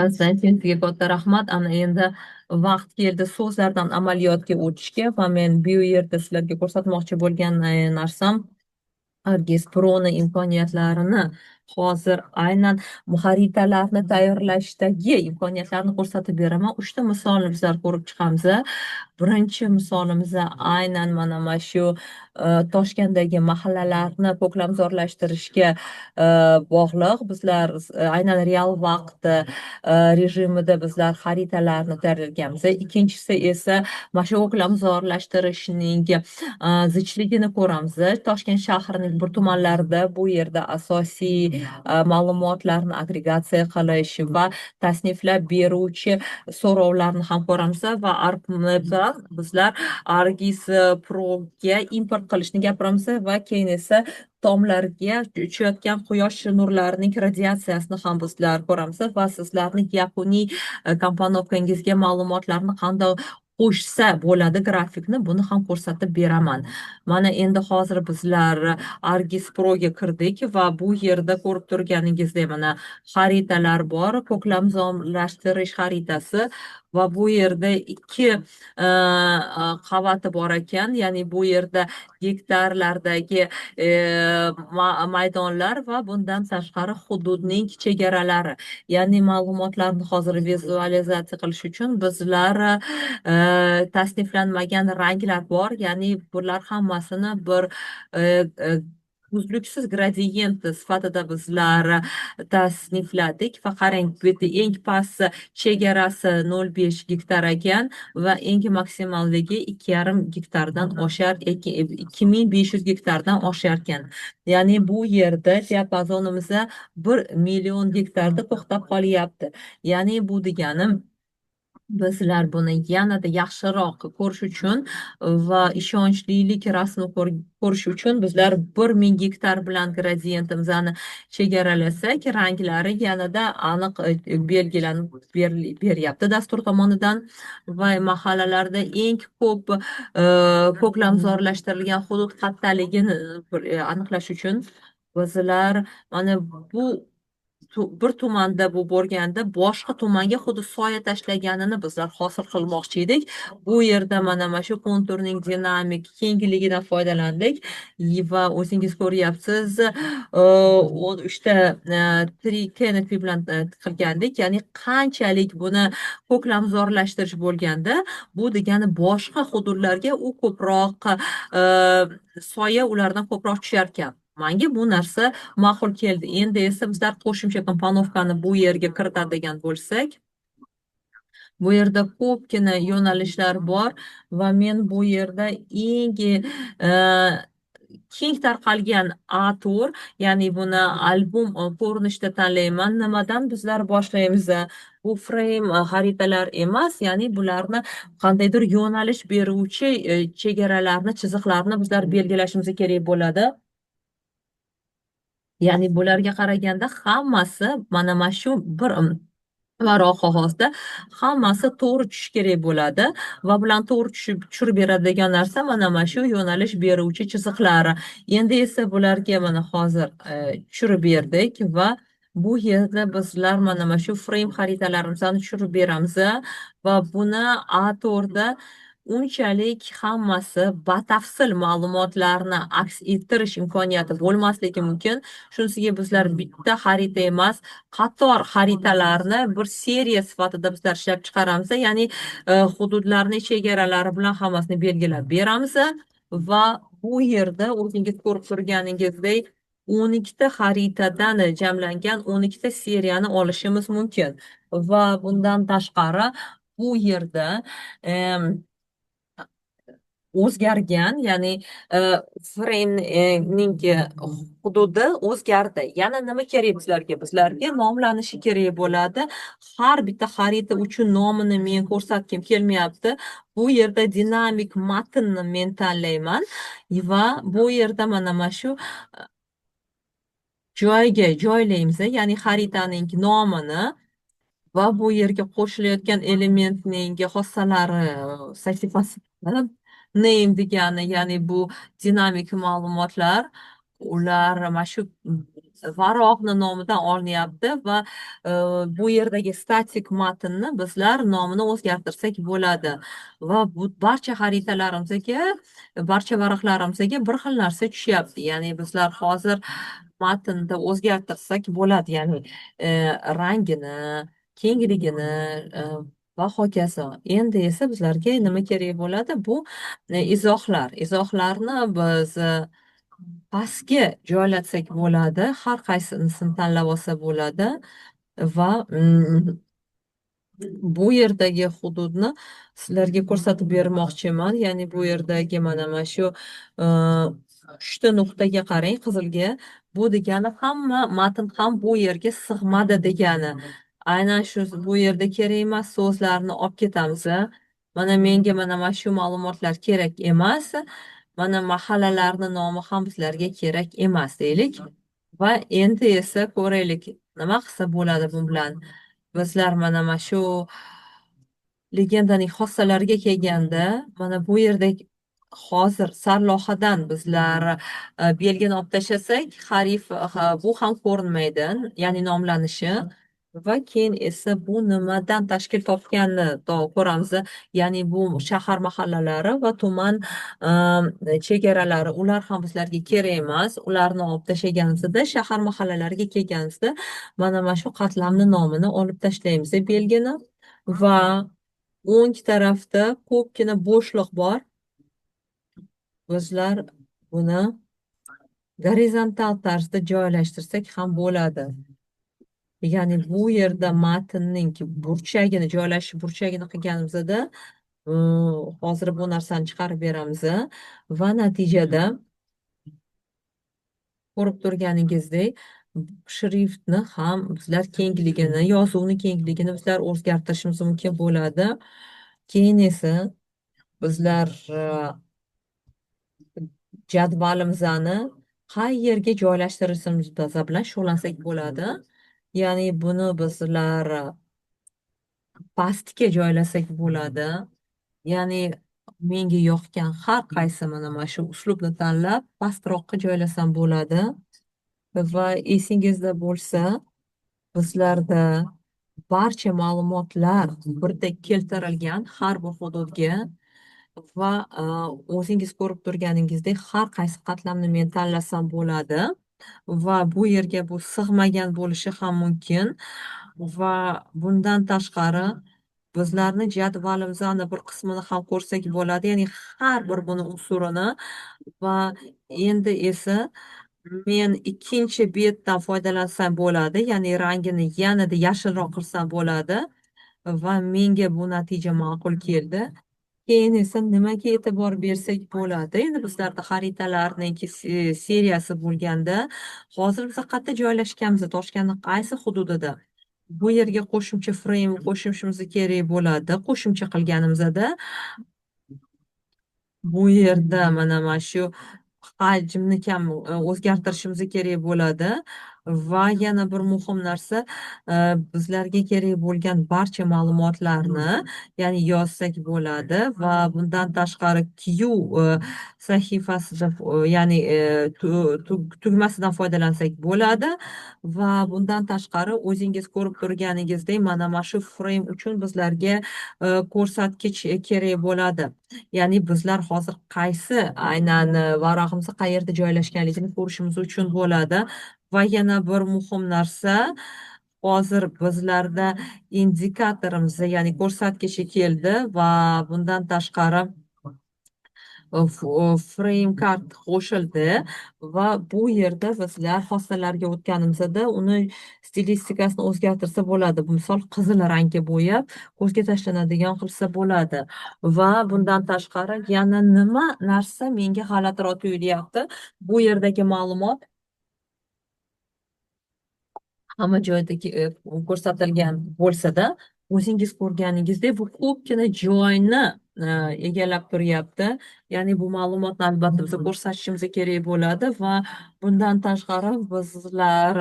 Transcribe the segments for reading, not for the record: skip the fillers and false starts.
Konstantin, sizga katta rahmat. Ana endi vaqt keldi so'zlardan amaliyotga o'tishga va men bu yerda sizlarga ko'rsatmoqchi bo'lgan narsam Argis Pro'ni imkoniyatlarini hozir aynan xaritalarni tayyorlashdagi imkoniyatlarni ko'rsatib beraman. Uchta misolni bizlar ko'rib chiqamiz. Birinchi misolimiz aynan mana shu Toshkentdagi mahallalarni ko'klamzorlashtirishga bog'liq. Bizlar aynan real vaqt rejimida bizlar xaritalarni tayyorlayotganmiz. Ikkinchisi esa mana shu ko'klamzorlashtirishning zichligini ko'ramiz. Toshkent shahrining bir tumanlarida bu yerda asosiy ma'lumotlarni agregatsiya qilish va tasniflab beruvchi so'rovlarni ham ko'ramiz va ARPMda bizlar Argis Proga import qilishni gapiramiz va keyin esa tomlarga tushayotgan quyosh nurlarining radiatsiyasini ham bizlar ko'ramiz va sizlarning yakuniy komponovkangizga ma'lumotlarni qanday qo'shsa bo'ladi grafikni buni ham ko'rsatib beraman. Mana endi hozir bizlar Argis Proga kirdik va bu yerda ko'rib turganingizdek mana xaritalar bor, ko'klamzorlashtirish xaritasi va bu yerda ikki qavati bor ekan, ya'ni bu yerda gektarlardagi maydonlar va bundan tashqari hududning chegaralari, ya'ni ma'lumotlarni hozir vizualizatsiya qilish uchun bizlar tasniflanmagan ranglar bor, ya'ni bular hammasini bir uzluksiz gradiyent sifatida bizlar tasnifladik va qarang, bu yerda eng past chegarasi 0,5 gektar ekan va eng maksimalligi 2,5 gektardan oshar, 2500 gektardan oshar ekan. Ya'ni bu yerda diapazonimiz 1 million gektarda to'xtab qolyapti. Ya'ni bu degani bizlar buni yanada yaxshiroq ko'rish uchun va ishonchlilik rasmi ko'rish uchun bizlar 1000 gektar bilan gradientimizni chegaralasak, ranglari yanada aniq belgilanib beryapti dastur tomonidan va mahallalarda eng ko'p ko'klamzorlashtirilgan hudud qayerdaligini aniqlash uchun bizlar mana bu bir tumanda bu bo'lganda boshqa tumanga xuddi soya tashlaganini bizlar hosil qilmoqchi edik. Bu yerda mana shu konturning dinamik kengligidan foydalandik va o'zingiz ko'ryapsiz, 3ta canopy bilan qilgandik. Ya'ni qanchalik buni ko'klamzorlashtirish bo'lganda, bu degani boshqa hududlarga u ko'proq soya ulardan ko'proq tushar ekan. Menga bu narsa ma'qul keldi. Endi esa bizlar qo'shimcha komponovkani bu yerga kiritadigan bo'lsak, bu yerda ko'pgina yo'nalishlar bor va men bu yerda eng keng tarqalgan A tur, ya'ni buni albom ko'rinishida tanlayman. Nimadan bizlar boshlaymiz? Bu frame xaritalar emas, ya'ni bularni qandaydir yo'nalish beruvchi chegaralarni, chiziqlarni bizlar belgilashimiz kerak bo'ladi. Ya'ni bularga qaraganda hammasi mana shu bir varaq qog'ozda hammasi to'g'ri tushishi kerak bo'ladi va bilan to'g'ri tushirib beradigan narsa mana shu yo'nalish beruvchi chiziqlar. Endi esa bularga mana hozir tushirib berdik va bu yerda bizlar mana shu frame xaritalarimizni tushirib beramiz va buni A4da unchalik hammasi batafsil ma'lumotlarni aks ettirish imkoniyati bo'lmasligi mumkin. Shunisiga bizlar bitta xarita emas, qator xaritalarni bir seriya sifatida bizlar ishlab chiqaramiz. Ya'ni hududlarni chegaralari bilan hammasini belgilab beramiz va bu yerda o'zingiz ko'rib turganingizdek 12 ta xaritadan jamlangan 12 ta seriyani olishimiz mumkin va bundan tashqari bu yerda o'zgargan, ya'ni framening hududi o'zgardi. Yana nima kerak bizlarga? Bizlarga nomlanishi kerak bo'ladi. Har bitta xarita uchun nomini men ko'rsatgim kelmayapti. Bu yerda dinamik matnni men tanlayman va bu yerda mana shu joyga joylaymiz, ya'ni xaritaning nomini va bu yerga qo'shilayotgan elementning xossalari sahifasi, name degani, ya'ni bu dinamik ma'lumotlar, ular mana shu varog'ni nomidan olinyapti va bu yerdagi statik matnni bizlar nomini o'zgartirsak bo'ladi va bu barcha xaritalarimizga, barcha varaqlarimizga bir xil narsa tushyapti. Ya'ni bizlar hozir matnda o'zgartirsak bo'ladi, ya'ni rangini, kengligini va hokazo. Endi esa bizlarga nima kerak bo'ladi? Bu izohlar. Izohlarni biz pastga joylatsak bo'ladi. Har qaysinisini tanlab olsa bo'ladi va bu yerdagi hududni sizlarga ko'rsatib bermoqchiman. Ya'ni bu yerdagi mana shu e, uchta nuqtaga qarang, qizilga. Bu degani hamma matn ham bu yerga sig'madi degani. Aynan shu bu yerda kerak emas so'zlarni olib ketamiz. Mana menga mana shu ma'lumotlar kerak emas. Mana mahallalarni nomi ham bizlarga kerak emas deylik. Va endi esa ko'raylik nima qilsa bo'ladi bu bilan. Bizlar mana shu legendaning xossalariga kelganda, mana bu yerda hozir sarlavhadan bizlar belgini olib tashlasak, bu ham ko'rinmaydi, ya'ni nomlanishi. Va keyin esa bu nimadan tashkil topganini ko'ramiz. Ya'ni bu shahar mahallalari va tuman chegaralari, ular ham bizlarga kerak emas. Ularni olib tashlaganimizda shahar mahallalariga kelganimizda mana shu qatlamni nomini olib tashlaymiz belgini va o'ng tarafda ko'pgina bo'shliq bor. Bizlar buni gorizontal tarzda joylashtirsak ham bo'ladi. Ya'ni bu yerda matnning burchagini burchagini qilganimizda hozir bu narsani chiqarib beramiz va natijada ko'rib turganingizdek shriftni ham bizlar kengligini, yozuvni kengligini bizlar o'zgartirishimiz mumkin bo'ladi. Keyin esa bizlar jadvalimizni qay yerga joylashtirishimiz bilan shug'ullansak bo'ladi. Ya'ni buni bizlar pastga joylasak bo'ladi. Ya'ni menga yoqgan har qaysi mana shu uslubni tanlab pastroqqa joylasam bo'ladi. Va esingizda bo'lsa, bizlarda barcha ma'lumotlar birdek keltirilgan har bir hududga va o'zingiz ko'rib turganingizdek har qaysi qatlamni men tanlasam bo'ladi va bu yerga bu sig'magan bo'lishi ham mumkin va bundan tashqari bizlarni jadvalimizni bir qismini ham ko'rsak bo'ladi, ya'ni har bir buni unsurini. Va endi esa men ikkinchi betdan foydalansam bo'ladi, ya'ni rangini yanada yashilroq qilsam bo'ladi va menga bu natija ma'qul keldi. Keyin esa nimaga e'tibor bersak bo'ladi? Endi bizlarda xaritalarning seriyasi bo'lganda, hozir biz qayerda joylashganmiz, Toshkentning qaysi hududida? Bu yerga qo'shimcha frame qo'shishimiz kerak bo'ladi. Qo'shimcha qilganimizda bu yerda mana shu hajmni kam o'zgartirishimiz kerak bo'ladi va yana bir muhim narsa, bizlarga kerak bo'lgan barcha ma'lumotlarni ya'ni yozsak bo'ladi va bundan tashqari Q sahifasida ya'ni tugmasidan foydalansak bo'ladi va bundan tashqari o'zingiz ko'rib turganingizdek mana shu frame uchun bizlarga ko'rsatkich kerak bo'ladi. Ya'ni bizlar hozir qaysi aynan varog'imiz qayerda joylashganligini ko'rishimiz uchun bo'ladi. Va yana bir muhim narsa, hozir bizlarda indikatorimiz, ya'ni ko'rsatkichi keldi va bundan tashqari frame kart qo'shildi va bu yerda bizlar xossalarga o'tganimizda uni stilistikasini o'zgartirsa bo'ladi. Bu misol qizil rangga bo'yab ko'zga tashlanadigan qilsa bo'ladi. Va bundan tashqari yana nima narsa menga g'alatiroq tuyulyapti? Bu yerdagi ma'lumot hamma joydagi ko'rsatilgan bo'lsa-da, o'zingiz ko'rganingizdek bu ko'pgina joyni egallab turyapti. Ya'ni bu ma'lumotni albatta biz ko'rsatishimiz kerak bo'ladi va bundan tashqari bizlar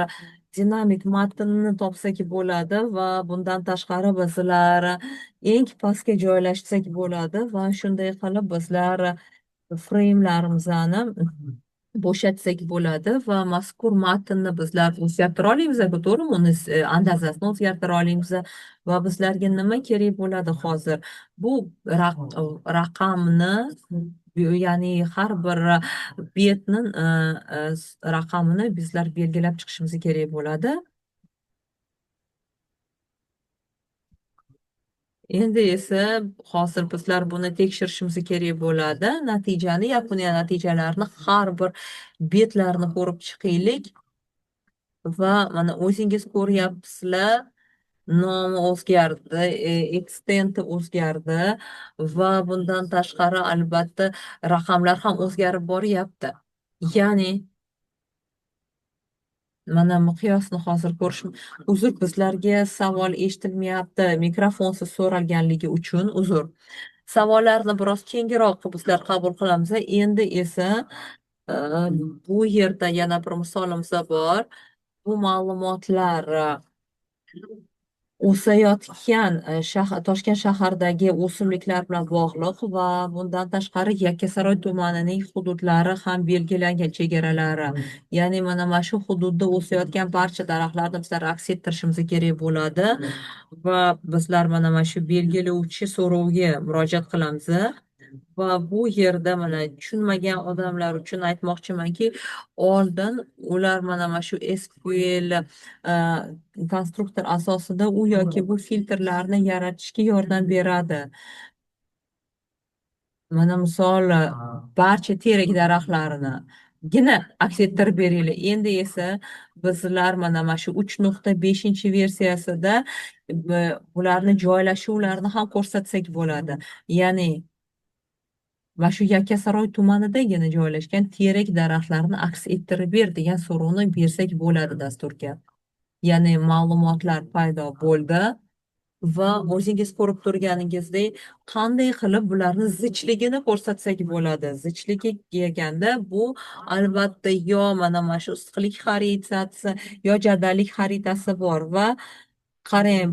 dinamik matnni topsak bo'ladi va bundan tashqari bizlar eng pastga joylashtirsak bo'ladi va shunday qilib bizlar framelarimizni bo'shatsak bo'ladi va mazkur matnni bizlar o'zgartira olamiz, to'g'rimi? Uni andazasini o'zgartira olamiz va bizlarga nima kerak bo'ladi hozir? Bu raqamni, ya'ni har bir betni raqamini bizlar belgilab chiqishimiz kerak bo'ladi. Endi esa hozir bizlar buni tekshirishimiz kerak bo'ladi. Natijani, yakuniy natijalarni har bir betlarni ko'rib chiqaylik va mana o'zingiz ko'ryapsizlar, nomi o'zgardi, ekstenti o'zgardi va bundan tashqari albatta raqamlar ham o'zgarib boryapti. Ya'ni mana miqyosni hozir ko'rish. Uzr, bizlarga savol eshitilmayapti. Mikrofonsiz so'ralganligi uchun uzr. Savollarni biroz kengroq bizlar qabul qilamiz. Endi esa e, bu yerda yana bir misolimiz bor. Bu ma'lumotlar o'sayotgan Toshkent shahardagi o'simliklar bilan bog'liq va bundan tashqari Yakkasaroy tumanining hududlari ham belgilangan, chegaralari. Ya'ni mana shu hududda o'sayotgan barcha daraxtlarni bizlar aks ettirishimiz kerak bo'ladi va bizlar mana shu belgilovchi so'rovga murojaat qilamiz. Va bu yerda mana tushunmagan odamlar uchun aytmoqchimanki, oldin ular mana shu SQL konstruktor asosida u yoki bu filtrlarni yaratishga yordam beradi. Mana misol barcha terak daraxtlarini gina aks ettirib beringlar. Endi esa bizlar mana shu 3.5 versiyasida bularni joylashuvlarini ham ko'rsatsak bo'ladi. Ya'ni va shu Yakkasaroy tumanidagina joylashgan terak daraxtlarni aks ettirib ber degan so'rovni bersak bo'ladi dasturga. Ya'ni ma'lumotlar paydo bo'ldi va o'zingiz ko'rib turganingizdek qanday qilib bularni zichligini ko'rsatsak bo'ladi. Zichligi deganda bu albatta yo mana shu issiqlik xaritasi yo jadallik xaritasi bor va qarang,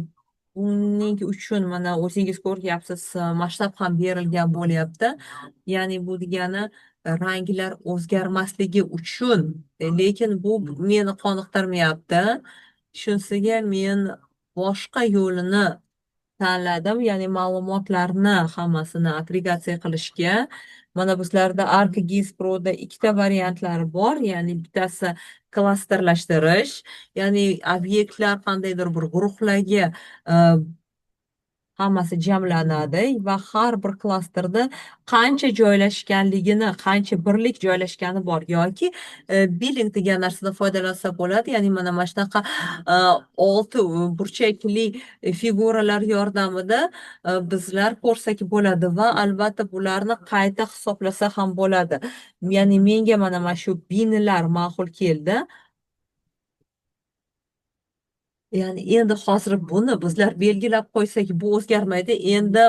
buning uchun mana o'zingiz ko'ryapsiz, masshtab ham berilgan bo'lyapti. Ya'ni bu degani ranglar o'zgarmasligi uchun, lekin bu meni qoniqtirmayapti. Shunisiga men boshqa yo'lini tanladim, ya'ni ma'lumotlarni hammasini agregatsiya qilishga. Mana bizlarda ArcGIS Proda ikkita variantlari bor, ya'ni bittasi klasterlashtirish, ya'ni obyektlar qandaydir bir guruhlarga hammasi jamlanadi va har bir klasterda qancha joylashganligini, qancha birlik joylashgani bor yoki billing degan narsadan foydalansa bo'ladi. Ya'ni mana shunaqa olti burchakli figuralar yordamida bizlar ko'rsak bo'ladi va albatta bularni qayta hisoblasa ham bo'ladi. Ya'ni menga mana shu binlar ma'qul keldi. Ya'ni endi hozir buni bizlar belgilab qo'ysak bu o'zgarmaydi. Endi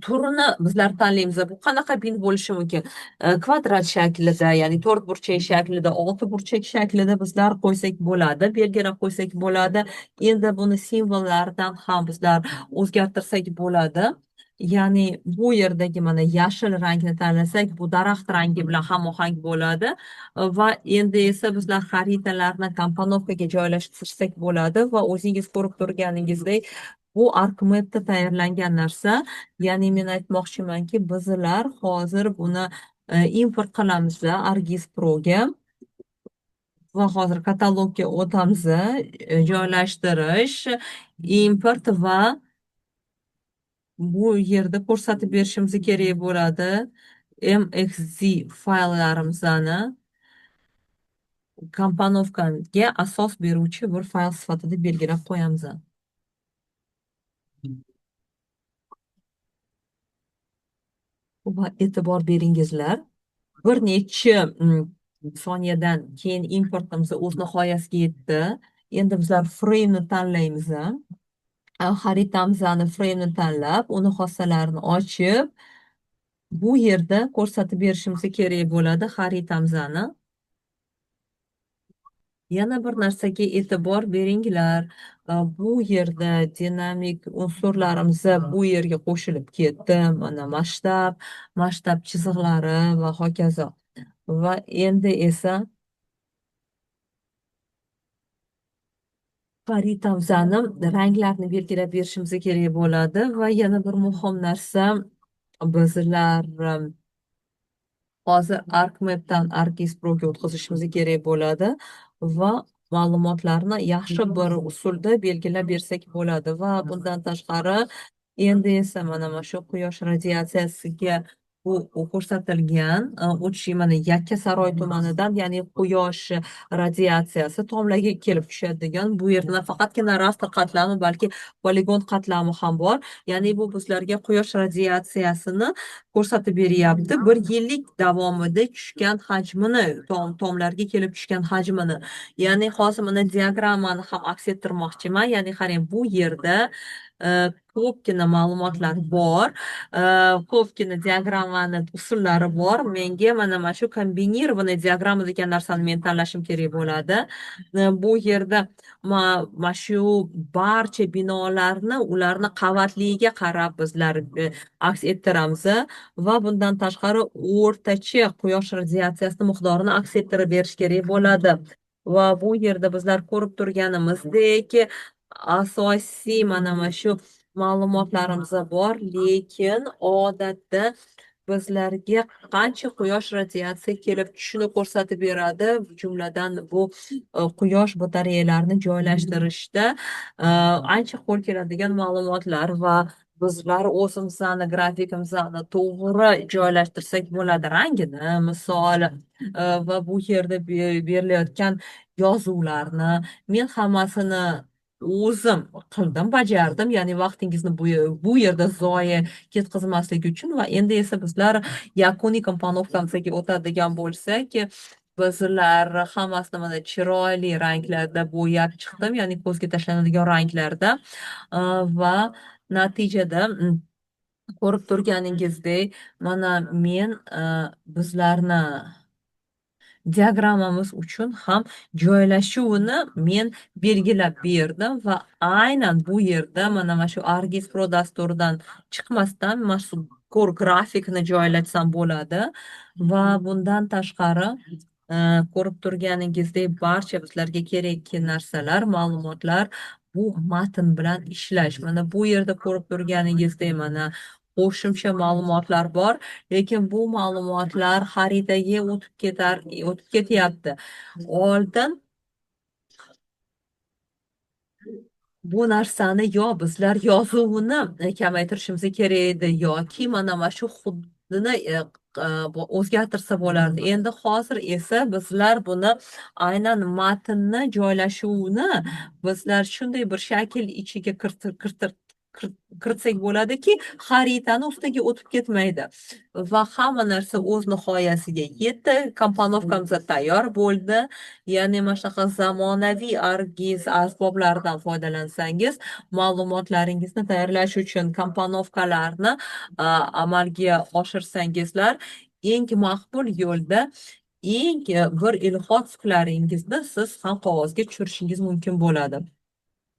turini bizlar tanlaymiz. Bu qanaqa bin bo'lishi mumkin? Kvadrat shaklida, ya'ni to'rt burchak shaklida, olti burchak shaklida bizlar qo'ysak bo'ladi, belgilab qo'ysak bo'ladi. Endi buni simvollaridan ham bizlar o'zgartirsak bo'ladi. Ya'ni bu yerdagi mana yashil rangni tanlasak, bu daraxt rangi bilan hamohang bo'ladi va endi esa bizlar xaritalarni komponovkaga joylashtirsak bo'ladi va o'zingiz ko'rib turganingizdek bu ArcMap'da tayyorlangan narsa. Ya'ni men aytmoqchimanki, bizlar hozir buni import qilamiz ArcGIS Proga va hozir katalogga o'tamiz, joylashtirish, import va bu yerda ko'rsatib berishimiz kerak bo'ladi. MXZ fayllarimizni komponovkaga asos beruvchi bir fayl sifatida belgilab qo'yamiz. Va e'tibor beringizlar, bir necha soniyadan keyin importimiz o'z nihoyasiga yetdi. Endi bizlar frame ni tanlaymiz. Xaritamizni frame ni tanlab, uni xossalarini ochib, bu yerda ko'rsatib berishimiz kerak bo'ladi xaritamizni. Yana bir narsaga e'tibor beringlar. Bu yerda dinamik unsurlarimiz bu yerga qo'shilib ketdi. Mana masshtab chiziqlari va hokazo. va endi esa xaritamizani ranglarni belgilab berishimiz kerak bo'ladi va yana bir muhim narsa bizlar hozir ArcMap'dan ArcGIS Pro'ga o'tkazishimiz kerak bo'ladi va ma'lumotlarni yaxshi bir usulda belgilab bersak bo'ladi va bundan tashqari endi esa mana shu quyosh radiatsiyasiga bu ko'rsatilgan o'tish mana Yakkasaroy tumanidan, ya'ni quyosh radiatsiyasi tomlarga kelib tushadigan. Bu yerda faqatgina raster qatlami, balki poligon qatlami ham bor. Ya'ni bu bizlarga quyosh radiatsiyasini ko'rsatib beryapti. Bir yillik davomida tushgan hajmini, tomlarga kelib tushgan hajmini. Ya'ni hozir mana diagrammani ham aks ettirmoqchiman. Ya'ni qarang, bu yerda ko'pgina ma'lumotlar bor, ko'pgina diagrammani usullari bor. Menga mana shu kombinirованный diagramma degan narsani men tanlashim kerak bo'ladi. Bu yerda shu barcha binolarni ularni qavatligiga qarab bizlar aks ettiramiz va bundan tashqari o'rtacha quyosh radiatsiyasi miqdorini aks ettirib berish kerak bo'ladi. Va bu yerda bizlar ko'rib turganimizdek asosiy mana shu ma'lumotlarimiz bor, lekin odatda bizlarga qancha quyosh radiatsiya kelib tushishini ko'rsatib beradi. Jumladan bu quyosh batareyalarini joylashtirishda ancha qo'l keladigan ma'lumotlar va bizlar o'zimizni grafikimizni to'g'ri joylashtirsak bo'ladi, rangini misol va bu yerda berilayotgan yozuvlarni men hammasini o'zim qildim, bajardim. Ya'ni vaqtingizni bu yerda zoye ketkazmaslik uchun. Va endi esa bizlar yakuniy komponovkamizga o'tadigan bo'lsak, bizlar hammasini mana chiroyli ranglarda bo'yab chiqdim, ya'ni ko'zga tashlanadigan ranglarda va natijada ko'rib turganingizdek mana men bizlarni diagrammamiz uchun ham joylashuvini men belgilab berdim va aynan bu yerda mana shu ArcGIS Pro dasturidan chiqmasdan mazkur grafikni joylatsam bo'ladi va bundan tashqari ko'rib turganingizdek barcha bizlarga kerakli narsalar, ma'lumotlar bu matn bilan ishlash. Mana bu yerda ko'rib turganingizdek mana qo'shimcha ma'lumotlar bor, lekin bu ma'lumotlar xaritaga o'tib ketyapti. Oldin bu narsani yo bizlar yozuvini kamaytirishimiz kerak edi, yoki mana shu xuddini o'zgartirsa bo'lardi. Endi hozir esa bizlar buni aynan matnni joylashuvini bizlar shunday bir shakl ichiga kiritsak bo'ladiki, xaritani ustiga o'tib ketmaydi va hamma narsa o'z nihoyasiga yetdi. Komponovkamiz tayyor bo'ldi. Ya'ni mana shunaqa zamonaviy ArcGIS asboblaridan foydalansangiz, ma'lumotlaringizni tayyorlash uchun komponovkalarni amalga oshirsangizlar, eng maqbul yo'lda eng bir ilhom fiklaringizni siz ham qog'ozga tushirishingiz mumkin bo'ladi.